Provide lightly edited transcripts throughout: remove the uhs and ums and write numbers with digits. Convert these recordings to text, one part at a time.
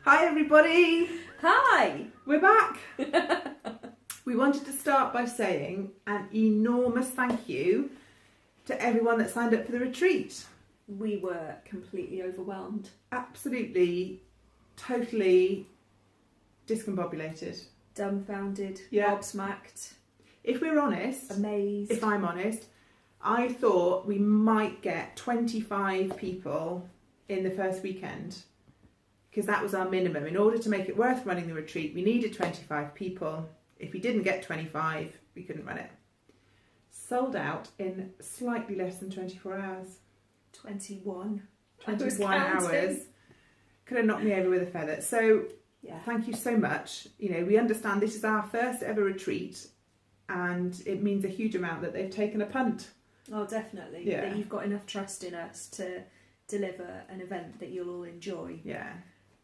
Hi everybody! Hi! We're back! We wanted to start by saying an enormous thank you to everyone that signed up for the retreat. We were completely overwhelmed. Absolutely, totally discombobulated. Dumbfounded, Yeah. gobsmacked. If we're honest, amazed. If I'm honest, I thought we might get 25 people in the first weekend because that was our minimum. In order to make it worth running the retreat, we needed 25 people. If we didn't get 25, we couldn't run it. Sold out in slightly less than 24 hours. 21 hours. Could have knocked me over with a feather. So yeah. Thank you so much. You know, we understand this is our first ever retreat and it means a huge amount that they've taken a punt. Oh, definitely. Yeah. That you've got enough trust in us to deliver an event that you'll all enjoy. Yeah.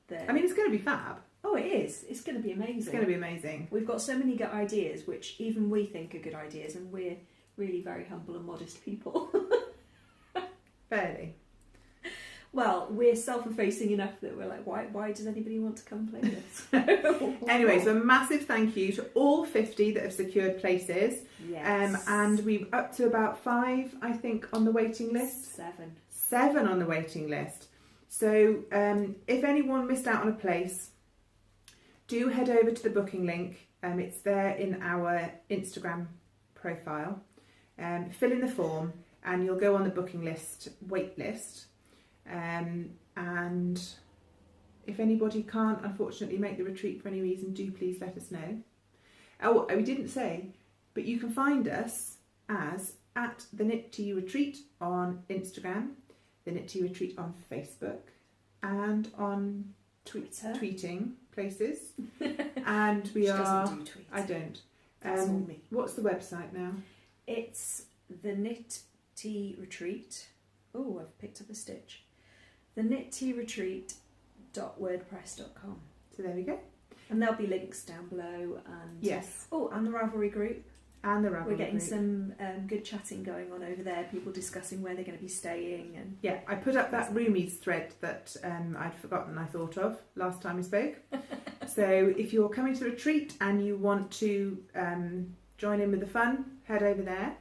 That... I mean, it's going to be fab. Oh, it is. It's going to be amazing. It's going to be amazing. We've got so many good ideas, which even we think are good ideas, and we're really very humble and modest people. Fairly. Well, we're self-effacing enough that we're like, why does anybody want to come play this? Anyway, so a massive thank you to all 50 that have secured places. Yes. And we've up to about 5, I think, on the waiting list. 7 on the waiting list. So if anyone missed out on a place, do head over to the booking link. It's there in our Instagram profile. Fill in the form and you'll go on the booking list, wait list. And if anybody can't unfortunately make the retreat for any reason, do please let us know. Oh, we didn't say, but you can find us as at the Knit Tea Retreat on Instagram, the Knit Tea Retreat on Facebook, and on Twitter. Tweeting places. And we She are. doesn't do tweets. I don't. That's all me. What's the website now? It's the Knit Tea Retreat. Oh, I've picked up a stitch. The knittearetreat.wordpress.com. So there we go. And there'll be links down below. And yes. Oh, and the Ravelry group. And the Ravelry We're getting group. some good chatting going on over there. People discussing where they're going to be staying. And yeah, I put up that Roomies thread that I'd forgotten I thought of last time we spoke. So if you're coming to the retreat and you want to join in with the fun, head over there.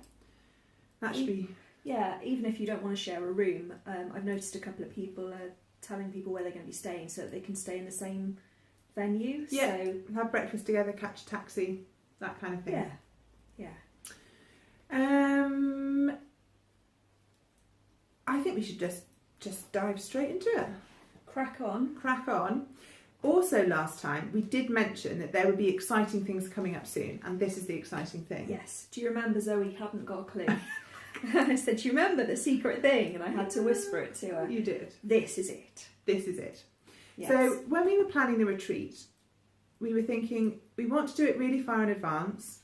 That should be... Yeah, even if you don't want to share a room, I've noticed a couple of people are telling people where they're going to be staying so that they can stay in the same venue. Yeah, so, have breakfast together, catch a taxi, that kind of thing. Yeah, yeah. I think we should just dive straight into it. Crack on. Crack on. Also, last time we did mention that there would be exciting things coming up soon, and this is the exciting thing. Yes. Do you remember Zoe hadn't got a clue? I said, do you remember the secret thing? And I had to whisper it to her. You did. This is it. This is it. Yes. So when we were planning the retreat, we were thinking we want to do it really far in advance,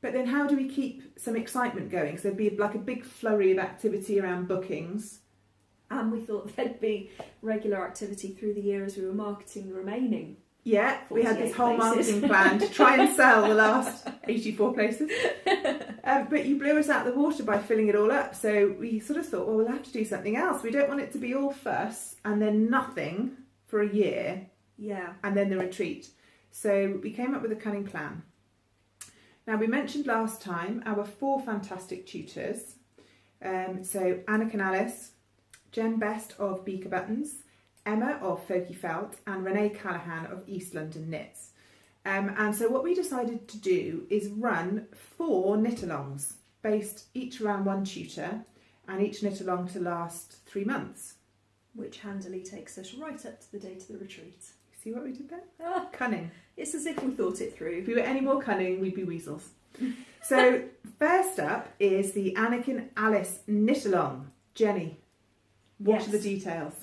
but then how do we keep some excitement going? Because there'd be like a big flurry of activity around bookings. And we thought there'd be regular activity through the year as we were marketing the remaining. Yeah, we had this whole places. marketing plan to try and sell the last 84 places. But you blew us out of the water by filling it all up. So we sort of thought, well, we'll have to do something else. We don't want it to be all fuss and then nothing for a year. Yeah. And then the retreat. So we came up with a cunning plan. Now, we mentioned last time our 4 fantastic tutors. So Anniken Allis, Jen Best of Beaker Buttons, Emma of Folky Felt, and Renee Callahan of East London Knits. And so what we decided to do is run 4 knit-alongs, based each around 1 tutor, and each knit-along to last 3 months. Which handily takes us right up to the date of the retreat. See what we did there? Oh, Cunning. it's as if we thought it through. If we were any more cunning, we'd be weasels. So first up is the Anniken Allis knit-along. Jenny, what are the details?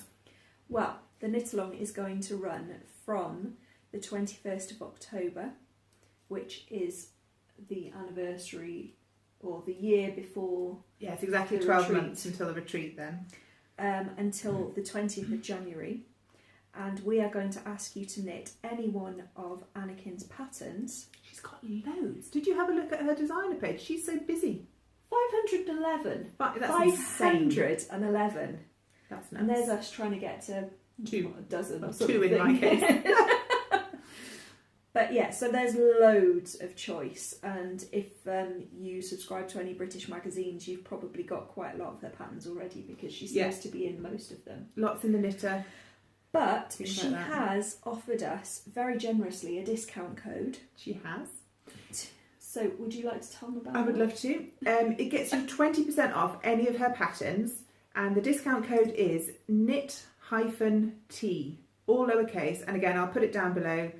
Well, the knit-along is going to run from the 21st of October, which is the anniversary or the year before. Yeah, it's exactly the 12 retreat. months until the retreat then. Until the 20th of January. And we are going to ask you to knit any one of Anniken's patterns. She's got loads. Did you have a look at her designer page? She's so busy. 511. But that's insane. 511. That's nuts. And there's us trying to get to 2. a dozen or 2 something. in my case. But yeah, so there's loads of choice, and if you subscribe to any British magazines, you've probably got quite a lot of her patterns already, because she seems to be in most of them. Lots in the knitter. But she has offered us very generously a discount code. She has. So would you like to tell them about that? I would love to. It gets you 20% off any of her patterns, and the discount code is knit-t, all lowercase, and again I'll put it down below.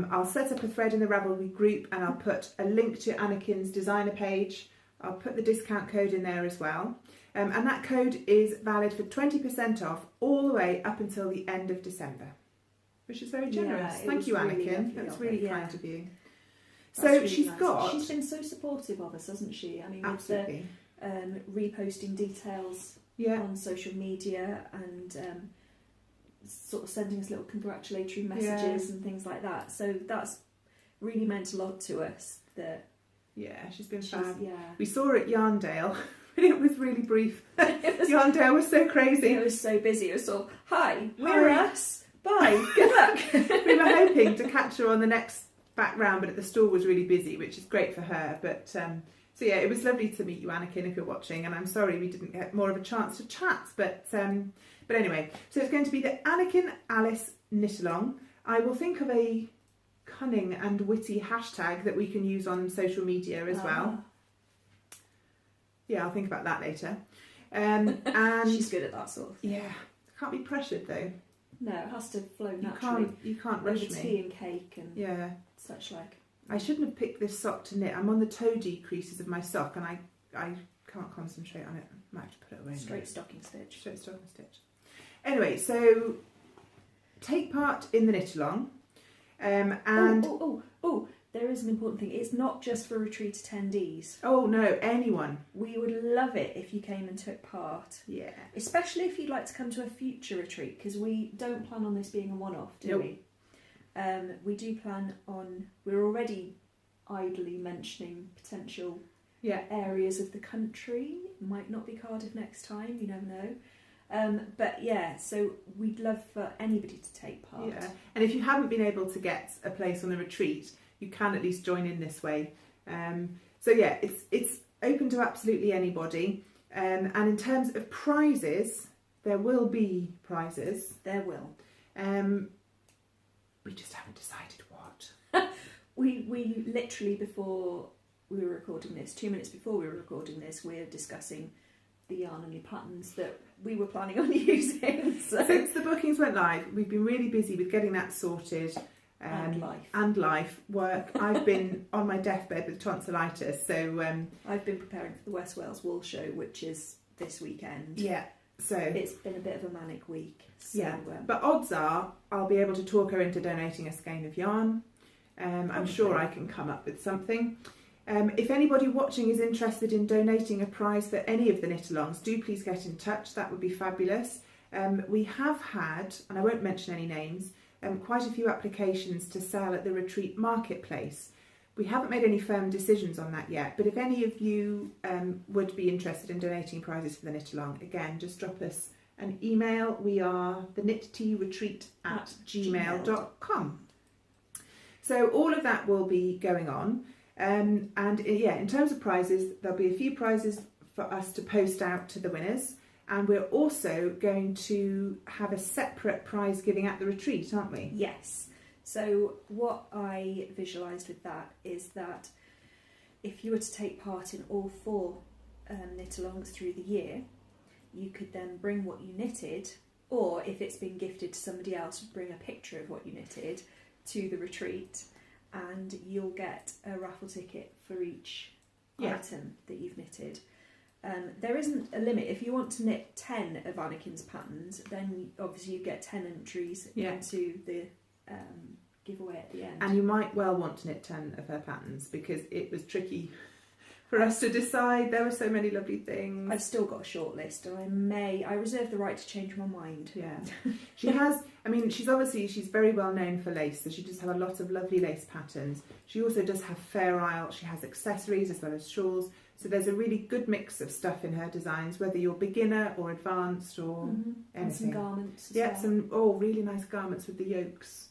I'll set up a thread in the Ravelry group, and I'll put a link to Anniken's designer page. I'll put the discount code in there as well. And that code is valid for 20% off all the way up until the end of December, which is very generous. Thank you, Anniken. That's really kind of you. So really she's nice. She's been so supportive of us, hasn't she? I mean, absolutely. With the reposting details on social media, and sort of sending us little congratulatory messages and things like that. So that's really meant a lot to us. She's been fab. Yeah. We saw her at Yarndale. It was really brief. Yarndale was so crazy. It was so busy. It was sort of, hi, we're us. Bye. Good luck. We were hoping to catch her on the next back round, but the store was really busy, which is great for her. But so yeah, it was lovely to meet you, Anniken, if you're watching. And I'm sorry we didn't get more of a chance to chat. But anyway, so it's going to be the Anniken Allis knit-along. I will think of a cunning and witty hashtag that we can use on social media as well. Yeah, I'll think about that later. And she's good at that sort of thing. Yeah, can't be pressured though. No, it has to flow naturally. You can't rush me. Tea and cake and such like. I shouldn't have picked this sock to knit. I'm on the toe decreases of my sock, and I can't concentrate on it. I might have to put it away. Straight stocking stitch. Straight stocking stitch. Anyway, so take part in the knit-along. There is an important thing. It's not just for retreat attendees. Oh no, anyone. We would love it if you came and took part. Yeah. Especially if you'd like to come to a future retreat, because we don't plan on this being a one-off, do we? We do plan on... We're already idly mentioning potential areas of the country. Might not be Cardiff next time, you never know. But yeah, so we'd love for anybody to take part. Yeah, and if you haven't been able to get a place on the retreat, you can at least join in this way. So yeah, it's open to absolutely anybody. And in terms of prizes, there will be prizes. There will. We just haven't decided what. We literally, before we were recording this, 2 minutes before we were recording this, we're discussing the yarn-only patterns that we were planning on using. So. Since the bookings went live, we've been really busy with getting that sorted. And life work. I've been on my deathbed with tonsillitis, so I've been preparing for the West Wales Wool Show, which is this weekend. Yeah, so it's been a bit of a manic week. So, but odds are I'll be able to talk her into donating a skein of yarn. I'm sure I can come up with something. If anybody watching is interested in donating a prize for any of the knit-alongs, do please get in touch. That would be fabulous. We have had, and I won't mention any names, quite a few applications to sell at the retreat marketplace. We haven't made any firm decisions on that yet, but if any of you would be interested in donating prizes for the knit-along, again, just drop us an email. We are theknittearetreat@gmail.com. So all of that will be going on. And in terms of prizes, there'll be a few prizes for us to post out to the winners. And we're also going to have a separate prize giving at the retreat, aren't we? Yes. So what I visualised with that is that if you were to take part in all 4 knit-alongs through the year, you could then bring what you knitted, or if it's been gifted to somebody else, bring a picture of what you knitted to the retreat, and you'll get a raffle ticket for each item that you've knitted. There isn't a limit. If you want to knit 10 of Anniken's patterns, then obviously you get 10 entries into the giveaway at the end. And you might well want to knit 10 of her patterns, because it was tricky for us to decide. There were so many lovely things. I've still got a short list, and I reserve the right to change my mind. Yeah. She has, I mean, she's very well known for lace, so she does have a lot of lovely lace patterns. She also does have Fair Isle. She has accessories as well as shawls. So there's a really good mix of stuff in her designs, whether you're beginner or advanced or anything. And some garments as yeah, well. some really nice garments with the yokes.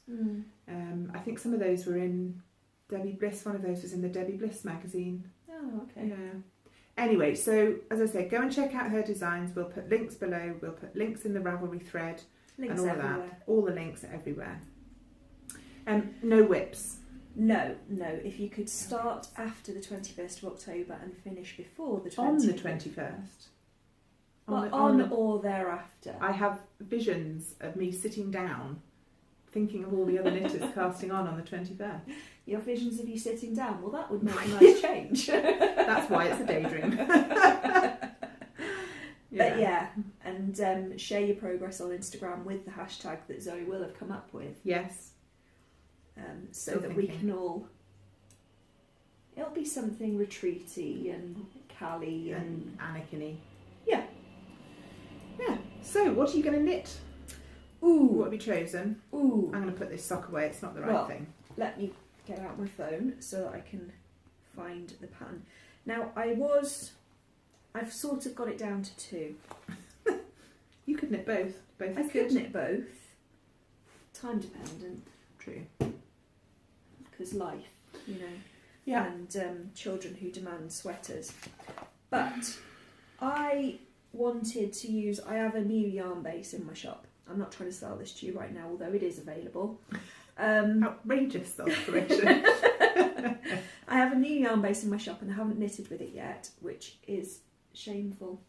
I think some of those were in Debbie Bliss. One of those was in the Debbie Bliss magazine. Oh, okay. Yeah. Anyway, so as I say, go and check out her designs. We'll put links below. We'll put links in the Ravelry thread. Links and all everywhere. that. All the links are everywhere. No whips. No. If you could start after the 21st of October and finish before the 21st. On the 21st. On or thereafter. I have visions of me sitting down, thinking of all the other knitters casting on the 21st. You have visions of you sitting down? Well, that would make a nice change. That's why it's a daydream. But yeah, and share your progress on Instagram with the hashtag that Zoe will have come up with. Yes. So Still that thinking. we can all... It'll be something retreaty and Callie and Anniken-y. Yeah. Yeah. So, what are you going to knit? Ooh. What have you chosen? Ooh. I'm going to put this sock away. It's not the right thing. Let me get out my phone so that I can find the pattern. Now, I've sort of got it down to 2. You could knit both. Both I is could good. knit both. Time dependent. True. Because life, you know. Yeah. And children who demand sweaters. But I wanted to use... I have a new yarn base in my shop. I'm not trying to sell this to you right now, although it is available. Outrageous self-promotion. I have a new yarn base in my shop and I haven't knitted with it yet, which is shameful.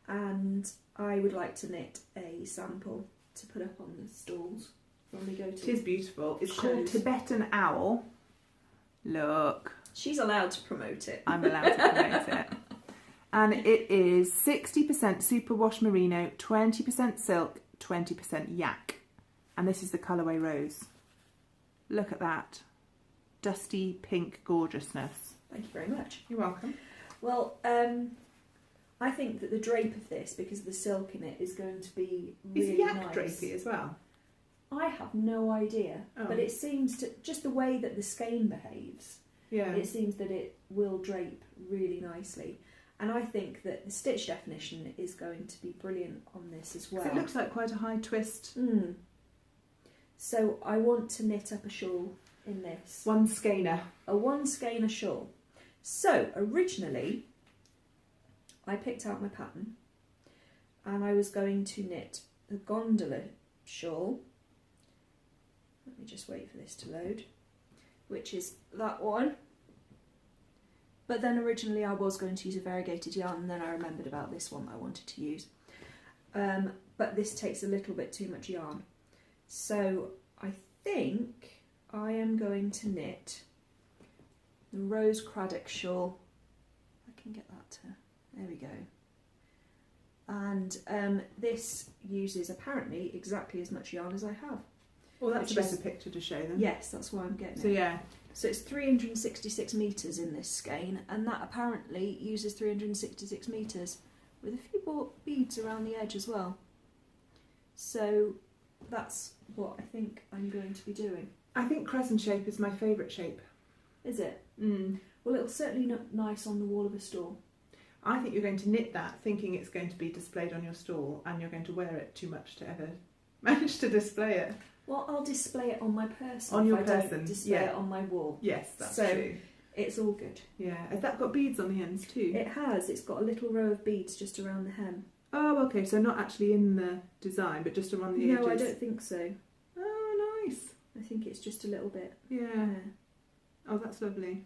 And I would like to knit a sample to put up on the stalls when we go to... It is beautiful. It's shows. called Tibetan Owl. Look. She's allowed to promote it. I'm allowed to promote it. And it is 60% superwash merino, 20% silk, 20% yak. And this is the colourway rose. Look at that. Dusty pink gorgeousness. Thank you very much. You're welcome. Well, I think that the drape of this, because of the silk in it, is going to be really Is yak nice. drapey as well? I have no idea, Oh. but it seems to, just the way that the skein behaves, Yeah. it seems that it will drape really nicely. And I think that the stitch definition is going to be brilliant on this as well. It looks like quite a high twist. So I want to knit up a shawl in this. One skeiner. A 1 skeiner shawl. So originally I picked out my pattern and I was going to knit the gondola shawl. Let me just wait for this to load, which is that one. But then originally I was going to use a variegated yarn, and then I remembered about this one that I wanted to use. But this takes a little bit too much yarn. So I think I am going to knit the Rose Craddock shawl. I can get that to, there we go. And this uses apparently exactly as much yarn as I have. Well, that's a Which better is- picture to show them. Yes, that's why I'm getting So it. yeah. So it's 366 metres in this skein, and that apparently uses 366 metres with a few beads around the edge as well. So that's what I think I'm going to be doing. I think crescent shape is my favourite shape. Is it? Mm. Well, it'll certainly look nice on the wall of a stall. I think you're going to knit that thinking it's going to be displayed on your stall, and you're going to wear it too much to ever manage to display it. Well, I'll display it on my person. On if your I person, don't display yeah. it on my wall. Yes, that's So- true. It's all good. Yeah. Has that got beads on the ends too? It has. It's got a little row of beads just around the hem. Oh, okay. So not actually in the design, but just around the edges. No, I don't think so. Oh, nice. I think it's just a little bit. Yeah. Oh, that's lovely.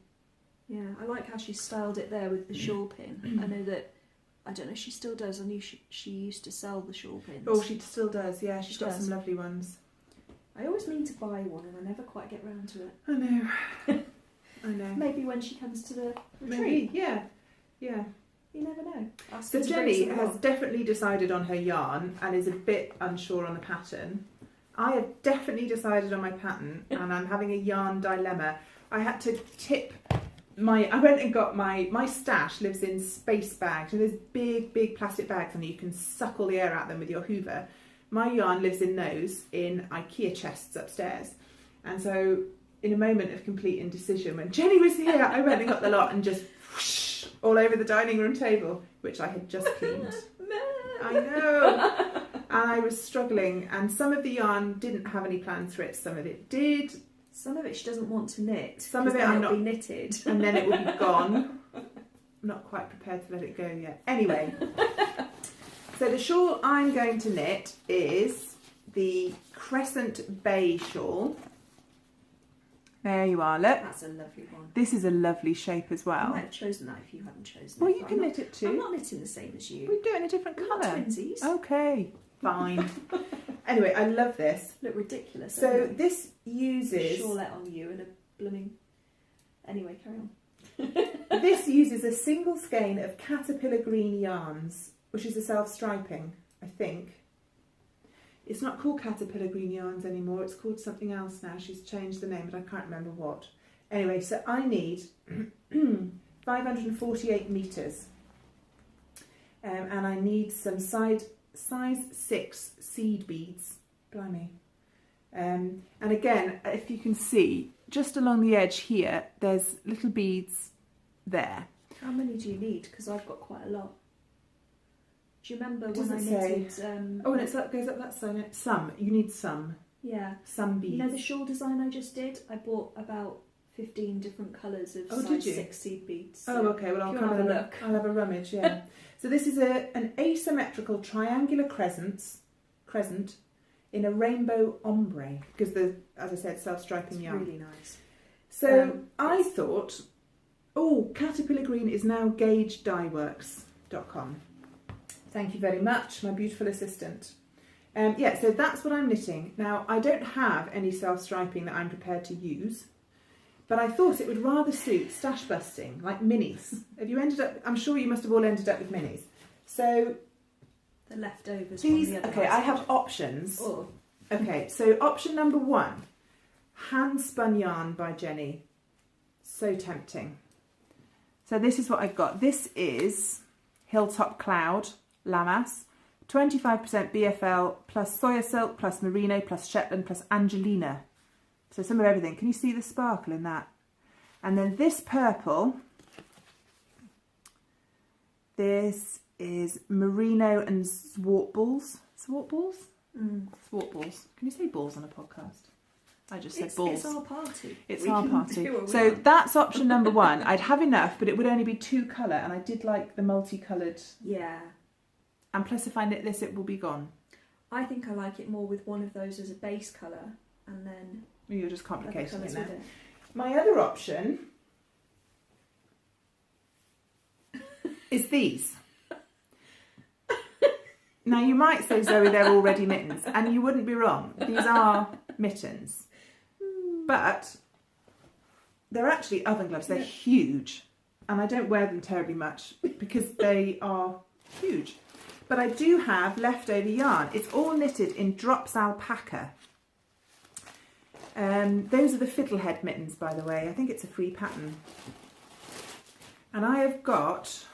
Yeah, I like how she styled it there with the shawl pin. I know that, I don't know if she still does, I knew she used to sell the shawl pins. Oh, she still does. Yeah, she's She got does. some lovely ones. I always mean to buy one and I never quite get round to it. I know. I know. Maybe when she comes to the retreat. Maybe. Yeah. Yeah. You never know. Ask So her to bring Jenny some has along. definitely decided on her yarn and is a bit unsure on the pattern. I have definitely decided on my pattern and I'm having a yarn dilemma. I had to tip I went and got my stash lives in space bags. So there's big plastic bags and you can suck all the air out of them with your Hoover. My yarn lives in those in IKEA chests upstairs. And so in a moment of complete indecision, when Jenny was here, I went and got the lot and just whoosh, all over the dining room table, which I had just cleaned. I know. And I was struggling, and some of the yarn didn't have any plans for it, some of it did. Some of it she doesn't want to knit. Some of it I'm not be knitted. And then it will be gone. I'm not quite prepared to let it go yet. Anyway, so the shawl I'm going to knit is the Crescent Bay shawl. There you are, look. That's a lovely one. This is a lovely shape as well. I might have chosen that if you hadn't chosen Well, it. you can knit it too. I'm not knitting the same as you. We do it in a different We're colour. not twinsies. Okay, fine. Anyway, I love this. Look ridiculous. So this uses... Shawlette on you and a blooming... Anyway, carry on. This uses a single skein of caterpillar green yarns, which is a self-striping, I think. It's not called caterpillar green yarns anymore, it's called something else now. She's changed the name, but I can't remember what. Anyway, so I need 548 metres. And I need some size 6 seed beads. Blimey. And again, if you can see, just along the edge here, there's little beads there. How many do you need? Because I've got quite a lot. Do you remember Does when I it say? knitted... Oh, and it's up, goes up that side. Some. You need some. Yeah. Some beads. You know the shawl design I just did? I bought about 15 different colours of size 6 seed beads. Oh, okay. Well, I'll come have a look. I'll have a rummage, yeah. So this is an asymmetrical triangular crescent in a rainbow ombre, because as I said, self-striping yarn. Really nice. So I thought, oh, Caterpillar Green is now gagedyeworks.com. Thank you very much, my beautiful assistant. Yeah, so that's what I'm knitting. Now, I don't have any self-striping that I'm prepared to use, but I thought it would rather suit stash busting, like minis. Have you ended up, I'm sure you must have all ended up with minis. So... The leftovers these, from the other okay, house. I have options. Oh. Okay, so option number 1, hand spun yarn by Jenny. So tempting. So this is what I've got. This is Hilltop Cloud Lamas, 25% BFL plus Soya Silk plus Merino plus Shetland plus Angelina. So some of everything. Can you see the sparkle in that? And then this purple, this is Merino and Swartballs. Swartballs? Swartballs. Can you say balls on a podcast? I just said balls. It's our party. It's our party. So that's option number 1. I'd have enough, but it would only be 2 colour, and I did like the multicoloured. Yeah. And plus, if I knit this, it will be gone. I think I like it more with one of those as a base colour, and then... You're just complicating it now. With it. My other option is these. Now, you might say, Zoe, they're already mittens, and you wouldn't be wrong. These are mittens. But they're actually oven gloves. They're huge, and I don't wear them terribly much because they are huge. But I do have leftover yarn. It's all knitted in Drops Alpaca. Those are the Fiddlehead mittens, by the way. I think it's a free pattern. And I have got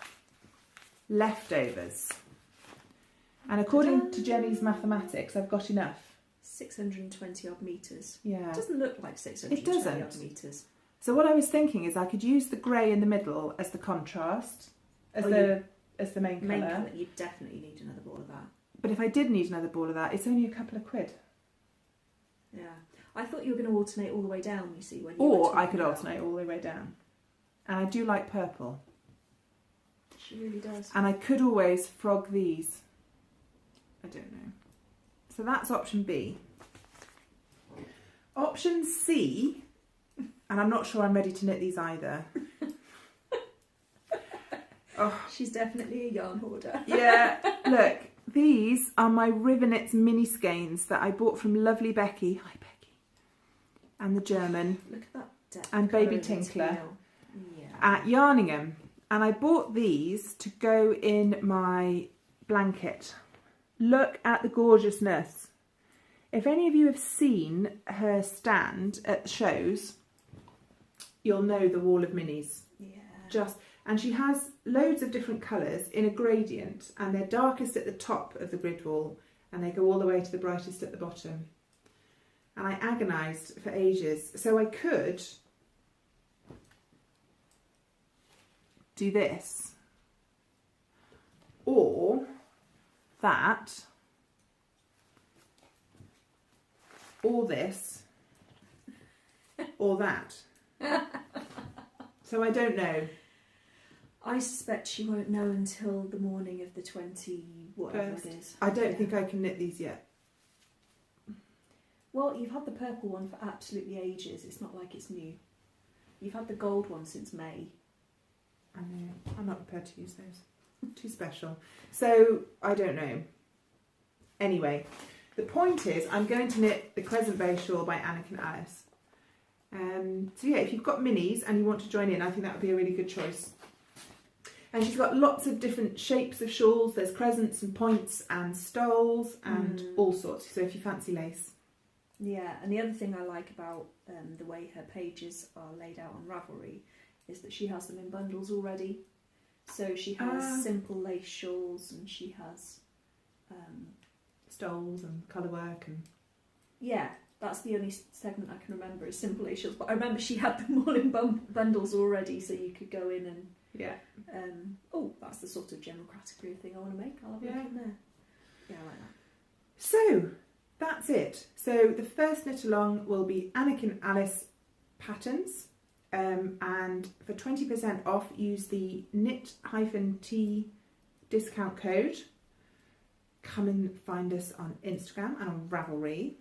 leftovers. And according to Jenny's mathematics, I've got enough. 620 odd metres. Yeah. It doesn't look like 620 odd metres. So what I was thinking is I could use the grey in the middle as the contrast, as the main colour. You definitely need another ball of that. But if I did need another ball of that, it's only a couple of quid. Yeah. I thought you were going to alternate all the way down, you see. Or I could alternate all the way down. And I do like purple. She really does. And I could always frog these. I don't know. So that's option B. Option C, and I'm not sure I'm ready to knit these either. Oh, she's definitely a yarn hoarder. Yeah, look, these are my Rivenets mini skeins that I bought from lovely Becky. Hi, Becky. And the German. Look at that depth. And Baby Tinkler at Yarningham. And I bought these to go in my blanket. Look at the gorgeousness. If any of you have seen her stand at the shows, you'll know the wall of minis. Yeah. And she has loads of different colours in a gradient, and they're darkest at the top of the grid wall, and they go all the way to the brightest at the bottom. And I agonised for ages. So I could do this, or that, or this, or that. So I don't know. I suspect she won't know until the morning of the 20 whatever it is. I don't think I can knit these yet. Well, you've had the purple one for absolutely ages. It's not like it's new. You've had the gold one since May. I know. I'm not prepared to use those. Too special. So I don't know. Anyway, the point is I'm going to knit the Crescent Bow Shawl by Anniken Allis. So yeah, if you've got minis and you want to join in, I think that would be a really good choice. And she's got lots of different shapes of shawls. There's crescents and points and stoles and all sorts. So if you fancy lace. Yeah, and the other thing I like about the way her pages are laid out on Ravelry is that she has them in bundles already. So she has simple lace shawls and she has stoles and colour work and... Yeah, that's the only segment I can remember is simple lace shawls. But I remember she had them all in bundles already, so you could go in and... Yeah. Oh, that's the sort of general category of thing I want to make. I'll have a look in there. Yeah, I like that. So, that's it. So the first knit along will be Anniken Allis patterns, and for 20% off use the knit-t discount code. Come and find us on Instagram and on Ravelry.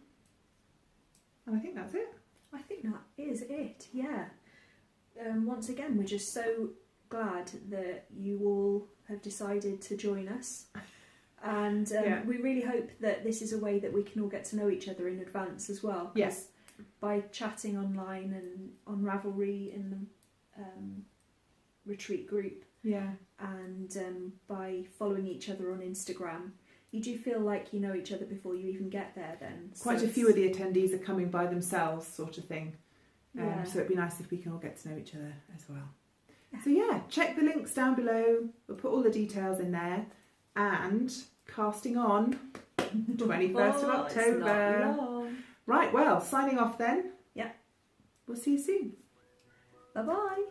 And I think that's it. I think that is it, yeah. Once again, we're just so glad that you all have decided to join us. And we really hope that this is a way that we can all get to know each other in advance as well. Yes. By chatting online and on Ravelry in the retreat group. Yeah. And by following each other on Instagram, you do feel like you know each other before you even get there then. Quite a few of the attendees are coming by themselves, sort of thing. Yeah. So it'd be nice if we can all get to know each other as well. So yeah, check the links down below. We'll put all the details in there. And casting on 21st of October. It's not long. Right, well, signing off then. Yeah. We'll see you soon. Bye-bye.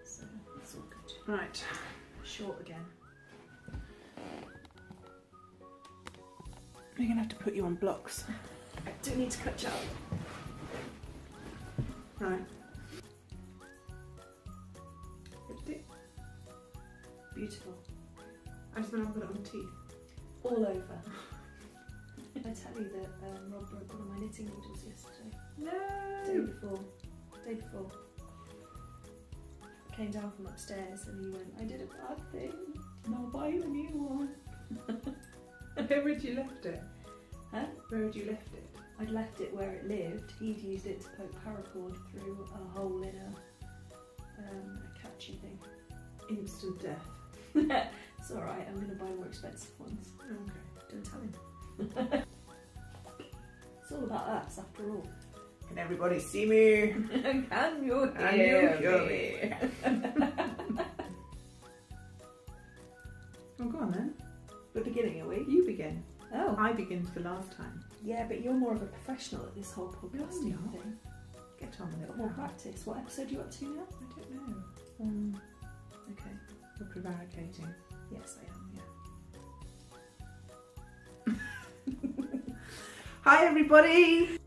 So that's all good. Right. Short again. We're going to have to put you on blocks. I do need to cut you out. Right. Lift it. Beautiful. I just want to put it on the teeth. All over. I tell you that Rob broke one of my knitting needles yesterday. No! Day before. I came down from upstairs and he went, I did a bad thing and I'll buy you a new one. Where would you left it? Huh? Where would you left it? I'd left it where it lived. He'd used it to poke paracord through a hole in a catchy thing. Instant death. It's alright, I'm going to buy more expensive ones. Okay. Don't tell him. It's all about us after all. Can everybody see me? Can you hear me? Well, go on then. We're beginning, are we? You begin. Oh. I begin for the last time. Yeah, but you're more of a professional at this whole podcasting No, thing. Get on with it. Got more practice. What episode are you up to now? I don't know. Okay. You're prevaricating. Yes, I am, yeah. Hi everybody!